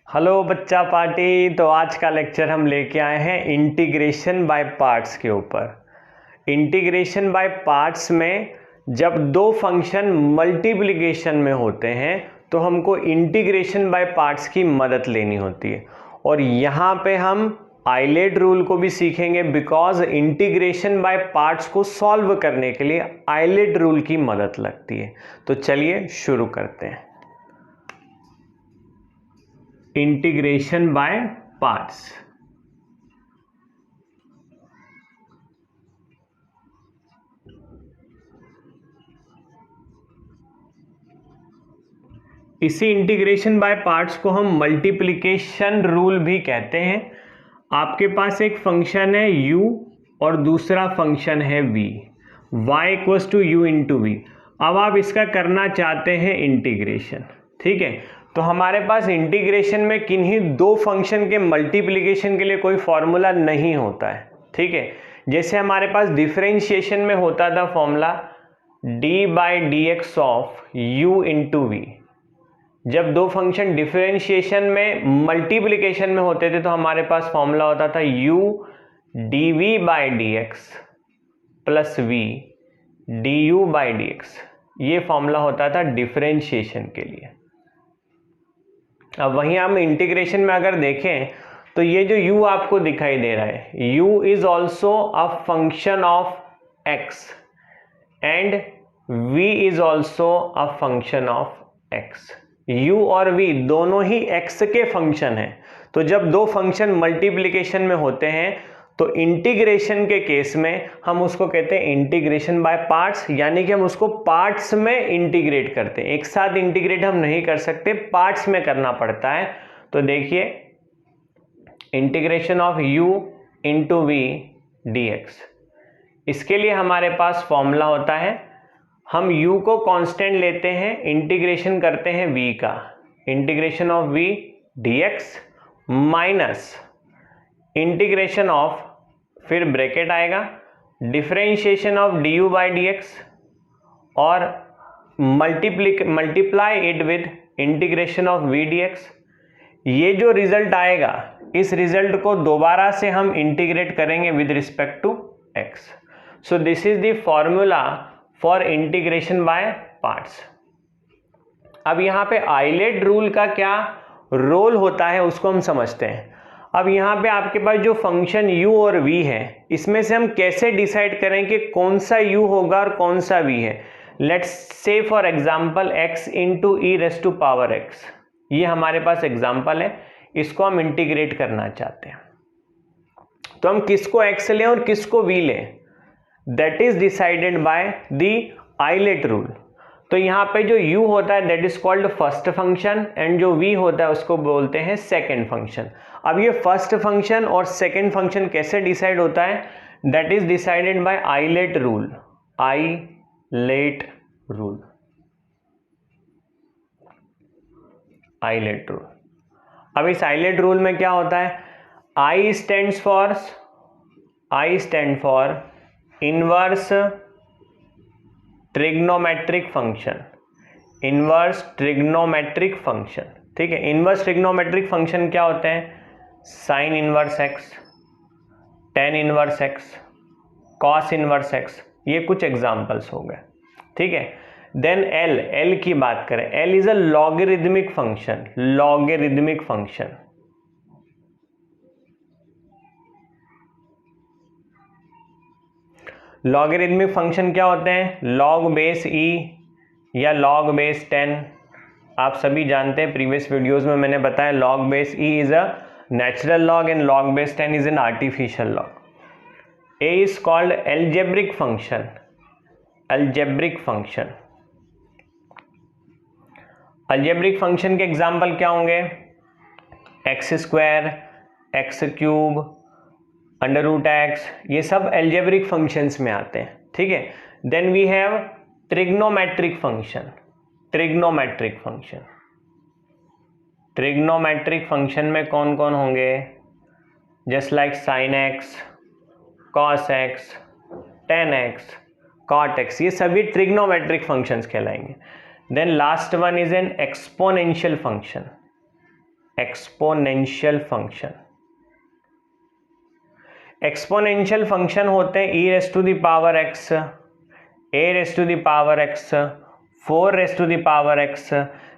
Hello बच्चा party. तो आज का लेक्चर हम लेके आए हैं इंटीग्रेशन बाय पार्ट्स के ऊपर। इंटीग्रेशन बाय पार्ट्स में जब दो फंक्शन मल्टीप्लिकेशन में होते हैं तो हमको इंटीग्रेशन बाय पार्ट्स की मदद लेनी होती है। और यहाँ पे हम आइलेट रूल को भी सीखेंगे, बिकॉज इंटीग्रेशन बाय पार्ट्स को सॉल्व करने के लिए आइलेट रूल की मदद लगती है। तो चलिए शुरू करते हैं। Integration by parts. इसी इंटीग्रेशन बाय पार्ट्स को हम मल्टीप्लिकेशन रूल भी कहते हैं। आपके पास एक फंक्शन है u और दूसरा फंक्शन है v, y equals to u into v। अब आप इसका करना चाहते हैं इंटीग्रेशन, ठीक है। तो हमारे पास इंटीग्रेशन में किन्हीं दो फंक्शन के मल्टीप्लिकेशन के लिए कोई फॉर्मूला नहीं होता है, ठीक है। जैसे हमारे पास डिफरेंशिएशन में होता था formula d by d x of u into v. जब दो फंक्शन डिफरेंशिएशन में मल्टीप्लिकेशन में होते थे तो हमारे पास फॉर्मूला होता था u d v by d x plus v d u by d x. ये फॉर्मूला होता था डिफरेंशिएशन के लिए। अब वहीं हम इंटीग्रेशन में अगर देखें तो ये जो u आपको दिखाई दे रहा है, u is also a function of x and v is also a function of x। u और v दोनों ही x के फंक्शन हैं। तो जब दो फंक्शन मल्टीप्लिकेशन में होते हैं तो इंटीग्रेशन के केस में हम उसको कहते हैं इंटीग्रेशन बाय पार्ट्स, यानी कि हम उसको पार्ट्स में इंटीग्रेट करते हैं। एक साथ इंटीग्रेट हम नहीं कर सकते, पार्ट्स में करना पड़ता है। तो देखिए integration of u into v d x, इसके लिए हमारे पास फॉर्मूला होता है, हम u को कांस्टेंट लेते हैं, इंटीग्रेशन करते हैं v का, integration of v d x minus integration of, फिर ब्रैकेट आएगा, differentiation of d u by d x और multiply it with integration of v d x. ये जो रिजल्ट आएगा इस रिजल्ट को दोबारा से हम इंटीग्रेट करेंगे with respect to x। So this is the formula for integration by parts. अब यहाँ पे आइलेट रूल का क्या रोल होता है उसको हम समझते हैं। अब यहाँ पे आपके पास जो फंक्शन u और v है, इसमें से हम कैसे डिसाइड करें कि कौन सा u होगा और कौन सा v है। Let's say for example x into e raise to power x, ये हमारे पास एग्जांपल है, इसको हम इंटीग्रेट करना चाहते हैं। तो हम किसको x लें और किसको v लें, that is decided by the ILATE rule. तो यहाँ पे जो u होता है that is called first function and जो v होता है उसको बोलते हैं सेकेंड फंक्शन। अब ये फर्स्ट फंक्शन और सेकेंड फंक्शन कैसे डिसाइड होता है, that is decided by ILATE rule, ILATE rule, ILATE rule. अब इस आइलेट रूल में क्या होता है, I stands for inverse trigonometric function, inverse trigonometric function, ठीक है। इनवर्स ट्रिग्नोमेट्रिक फंक्शन क्या होते हैं, sine inverse x, tan inverse x, cos inverse x, ये कुछ एग्जांपल्स हो गए, ठीक है। देन एल की बात करें, L is a logarithmic function, logarithmic function. Logarithmic function क्या होते हैं, लॉग बेस ई या लॉग बेस 10। आप सभी जानते हैं, प्रीवियस वीडियोस में मैंने बताया log base e is a natural log and log base 10 is an artificial log. A is called algebraic function, algebraic function. Algebraic function के एग्जाम्पल क्या होंगे, x square, x cube, under root x, ये सब algebraic functions में आते हैं, ठीक है। Then we have trigonometric function, trigonometric function. Trigonometric function में कौन कौन होंगे, just like sine x, cos x, tan x, cot x, ये सभी ट्रिग्नोमेट्रिक फंक्शंस कहलाएंगे। Then last one is an exponential function, exponential function. Exponential function होते हैं e raise to the power x, a raise to the power x, 4 raise to the power x,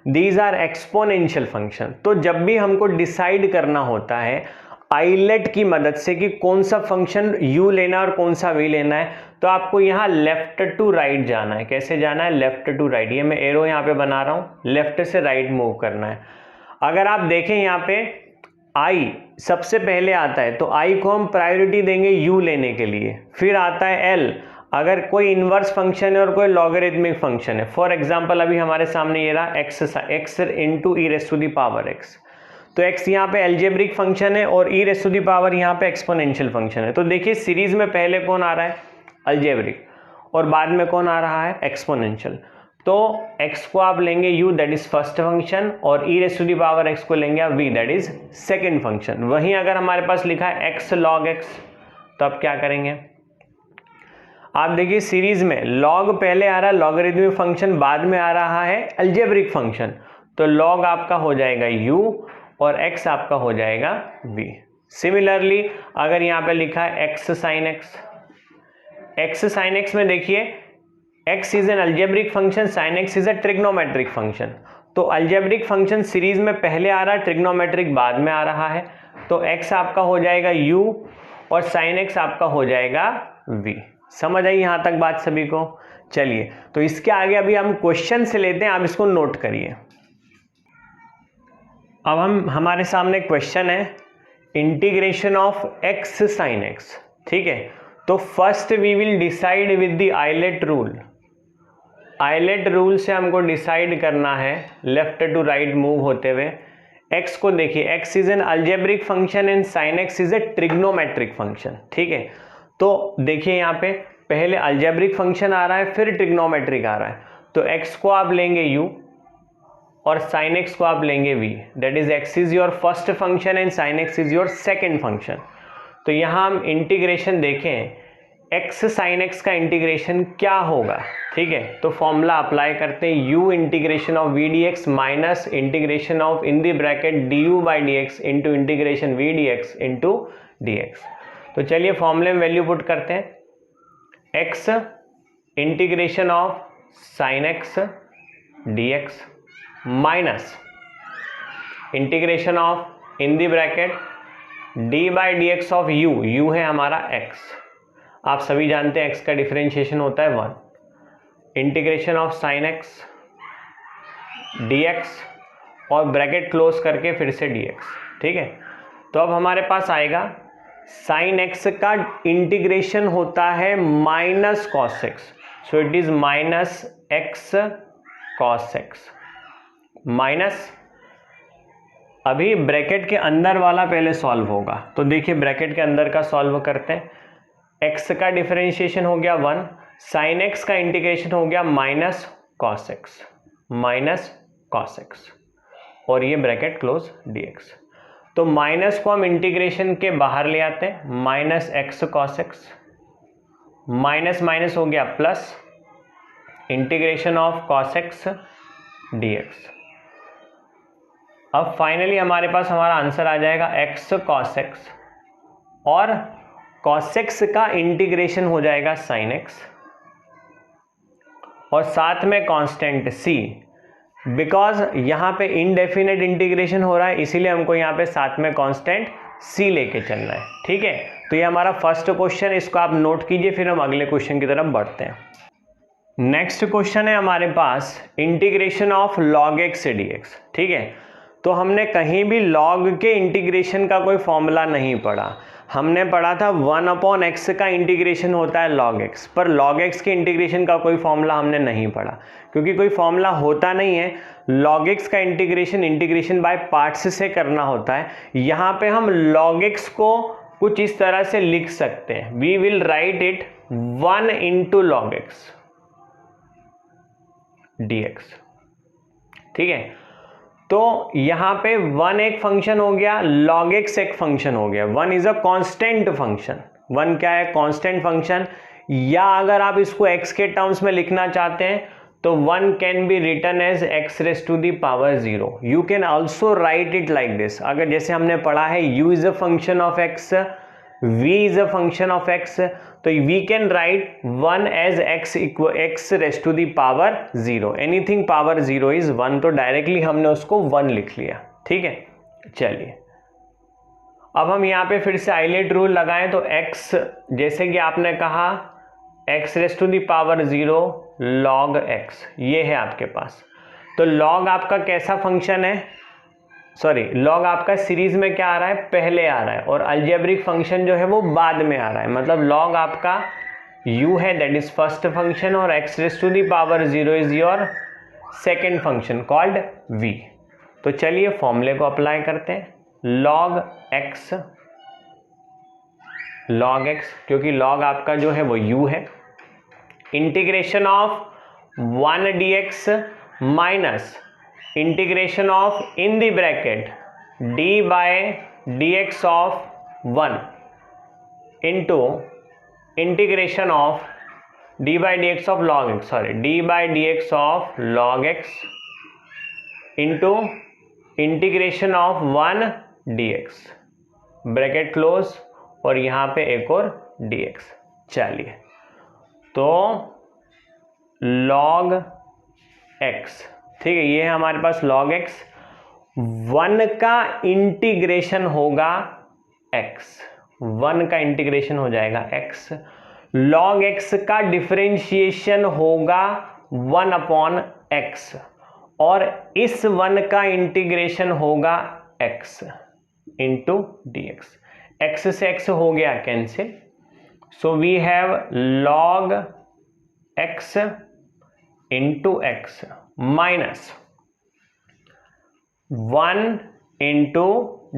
these are exponential function. तो जब भी हमको decide करना होता है islet की मदद से कि कौन सा फंक्शन u लेना है और कौन सा v लेना है, तो आपको यहाँ लेफ्ट टू राइट जाना है। कैसे जाना है? Left to right. ये मैं एरो यहाँ पे बना रहा हूँ, लेफ्ट से राइट मूव करना है। अगर आप देखें यहाँ पे i सबसे पहले आता है, तो i को हम प्रायोरिटी देंगे u लेने के लिए। फिर आता है l, अगर कोई इनवर्स फंक्शन है और कोई लॉगरिथमिक फंक्शन है। फॉर एग्जांपल अभी हमारे सामने ये रहा x into e raise to the power x, तो x यहाँ पे अलजेब्रिक फंक्शन है और e raise to the power यहाँ पे एक्सपोनेंशियल फंक्शन है। तो देखिए सीरीज में पहले कौन आ रहा है? अलजेब्रिक, और बाद में कौन आ रहा है? एक्सपोनेंशियल। तो x को आप लेंगे u, that is first function, और e raise to the power x को लेंगे आप v, that is second function. वहीं अगर हमारे पास लिखा है x log x, तो आप क्या करेंगे? आप देखिए सीरीज में log पहले आ रहा है लॉगरिथमिक फंक्शन, बाद में आ रहा है अलजेब्रिक फंक्शन, तो log आपका हो जाएगा u और x आपका हो जाएगा v। सिमिलरली अगर यहाँ पे लिखा है x sin x में देखिए x is an algebraic function, sin x is a trigonometric function. तो अलजेब्रिक फंक्शन सीरीज में पहले आ रहा है, ट्रिग्नोमेट्रिक बाद में आ रहा है, तो x आपका हो जाएगा u और sin x आपका हो जाएगा v। समझ आई यहाँ तक बात सभी को? चलिए, तो इसके आगे अभी हम क्वेश्चन से लेते हैं, आप इसको नोट करिए। अब हमारे सामने क्वेश्चन है integration of x sin x, ठीक है। तो first we will decide with the ILATE rule. ILATE rule से हमको डिसाइड करना है लेफ्ट टू राइट मूव होते हुए। x को देखिए, x is an algebraic function and sin x is a trigonometric function, ठीक है। तो देखिए यहाँ पे पहले अलजेब्रिक फंक्शन आ रहा है, फिर ट्रिग्नोमेट्रिक आ रहा है, तो x को आप लेंगे u और sin x को आप लेंगे v, that is x is your first function and sin x is your second function. तो यहाँ हम इंटीग्रेशन देखें, x sin x का इंटीग्रेशन क्या होगा, ठीक है। तो फॉर्मूला अप्लाई करते हैं, u integration of v dx minus integration of in the bracket du by dx into integration v dx into dx। तो चलिए फॉर्मूले में वैल्यू पुट करते हैं, x integration of sin x dx minus integration of in the bracket d by dx of u है हमारा x, आप सभी जानते हैं x का डिफरेंशिएशन होता है 1, integration of sin x dx और ब्रैकेट क्लोज करके फिर से dx, ठीक है। तो अब हमारे पास आएगा sin x का इंटीग्रेशन होता है minus cos x, so it is minus x cos x minus, अभी ब्रैकेट के अंदर वाला पहले सॉल्व होगा। तो देखिए ब्रैकेट के अंदर का सॉल्व करते हैं, x का डिफरेंशिएशन हो गया 1, sin x का इंटीग्रेशन हो गया माइनस cos x और ये ब्रैकेट क्लोज dx। तो माइनस को हम इंटीग्रेशन के बाहर ले आते हैं, minus x cos x, minus minus हो गया plus integration of cos x dx। अब फाइनली हमारे पास हमारा आंसर आ जाएगा x cos x और cos x का इंटीग्रेशन हो जाएगा sin x और साथ में कांस्टेंट c, बिकॉज यहाँ पे इनडेफिनेट इंटीग्रेशन हो रहा है, इसीलिए हमको यहाँ पे साथ में कांस्टेंट c लेके चलना है, ठीक है। तो ये हमारा फर्स्ट क्वेश्चन, इसको आप नोट कीजिए, फिर हम अगले क्वेश्चन की तरफ बढ़ते हैं। नेक्स्ट क्वेश्चन है हमारे पास integration of log x dx, ठीक है। तो हमने कहीं भी log के इंटीग्रेशन का कोई फॉर्मूला नहीं पढ़ा, हमने पढ़ा था 1/x का इंटीग्रेशन होता है log x, पर log x के इंटीग्रेशन का कोई फॉर्मूला हमने नहीं पढ़ा, क्योंकि कोई फॉर्मूला होता नहीं है। log x का इंटीग्रेशन बाय पार्ट्स से करना होता है। यहाँ पे हम log x को कुछ इस तरह से लिख सकते हैं, we will write it 1 into log x dx, ठीक है। तो यहाँ पे 1 एक फंक्शन हो गया, log x एक फंक्शन हो गया। 1 इज अ कांस्टेंट फंक्शन, 1 क्या है? Constant function. या अगर आप इसको x के टर्म्स में लिखना चाहते हैं तो 1 can be written as x raise to the power 0. You can also write it like this. अगर जैसे हमने पढ़ा है u is a function of x, v is a function of x, तो we can write 1 as x raise to the power 0. Anything power 0 is 1, तो directly हमने उसको 1 लिख लिया. ठीक है, चलिए अब हम यहाँ पे फिर से आइलेट रूल लगाएं. तो x, जैसे कि आपने कहा x raise to the power 0 log x, ये है आपके पास. तो log आपका कैसा फंक्शन है, सॉरी log आपका सीरीज में क्या आ रहा है, पहले आ रहा है, और अलजेब्रिक फंक्शन जो है वो बाद में आ रहा है. मतलब log आपका u है, दैट इज फर्स्ट फंक्शन, और x raise to the power 0 is your second function called v. तो चलिए फॉर्मूले को अप्लाई करते हैं. log x, क्योंकि log आपका जो है वो u है, integration of 1 dx minus integration of in the bracket d by dx ऑफ 1 into integration of d by dx ऑफ log x, sorry d by dx ऑफ log x into integration of 1 dx, bracket close, और यहाँ पे एक और dx. चलिए तो log x, ठीक है, ये है हमारे पास log x. 1 का इंटीग्रेशन होगा x, 1 का इंटीग्रेशन हो जाएगा x. log x का डिफरेंशिएशन होगा 1 अपॉन x, और इस 1 का इंटीग्रेशन होगा x इंटू dx. x से x हो गया cancel, so we have log x into x minus 1 into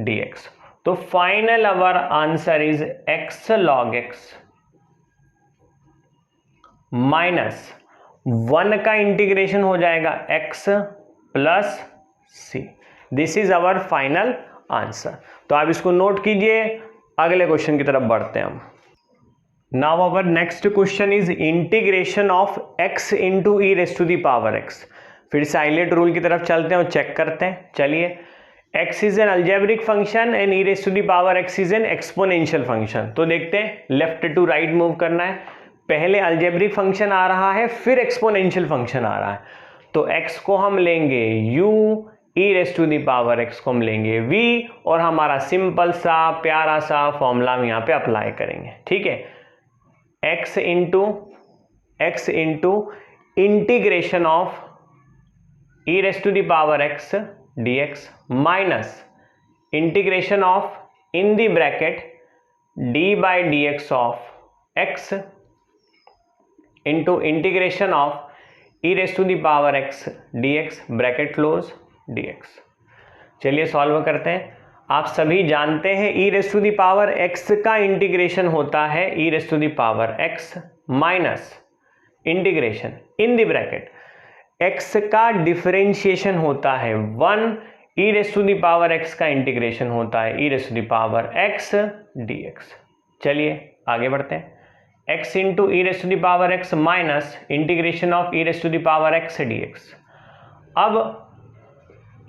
dx. तो final our answer is x log x minus 1 का इंटीग्रेशन हो जाएगा x plus c. This is our final answer. तो आप इसको नोट कीजिए, अगले क्वेश्चन की तरफ बढ़ते हैं हम. Now our next question is integration of x into e raise to the power x. फिर से आइलेट रूल की तरफ चलते हैं और चेक करते हैं. चलिए, x is an algebraic function and e raise to the power x is an exponential function. तो देखते हैं, लेफ्ट टू राइट मूव करना है. पहले अलजेब्रिक फंक्शन आ रहा है, फिर एक्सपोनेंशियल फंक्शन आ रहा है. तो x को हम लेंगे u, e raise to the power x को हम लेंगे v, और हमारा सिंपल सा प्यारा सा फॉर्मूला हम यहाँ पे अप्लाई करेंगे. ठीक है, x into integration of e raise to the power x dx minus integration of in the bracket d by dx of x into integration of e raise to the power x dx, bracket close, dx. चलिए solve करते हैं. आप सभी जानते हैं e raise to the power x का integration होता है e raise to the power x minus integration in the bracket x का डिफरेंशिएशन होता है 1, e raise to the power x का इंटीग्रेशन होता है e raise to the power x dx. चलिए आगे बढ़ते हैं. x into e raise to the power x minus integration of e raise to the power x dx. अब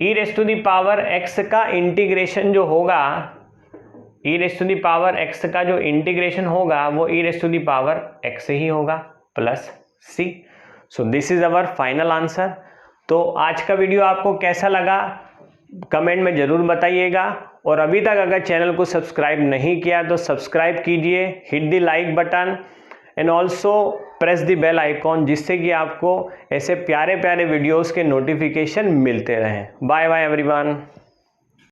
e raise to the power x का integration जो होगा, e raise to the power x का जो integration होगा वो e raise to the power x ही होगा plus c. So this is our final answer. तो आज का वीडियो आपको कैसा लगा कमेंट में ज़रूर बताइएगा, और अभी तक अगर चैनल को सब्सक्राइब नहीं किया तो सब्सक्राइब कीजिए, hit the like button and also press the bell icon, जिससे कि आपको ऐसे प्यारे प्यारे वीडियोस के नोटिफिकेशन मिलते रहें. Bye bye everyone.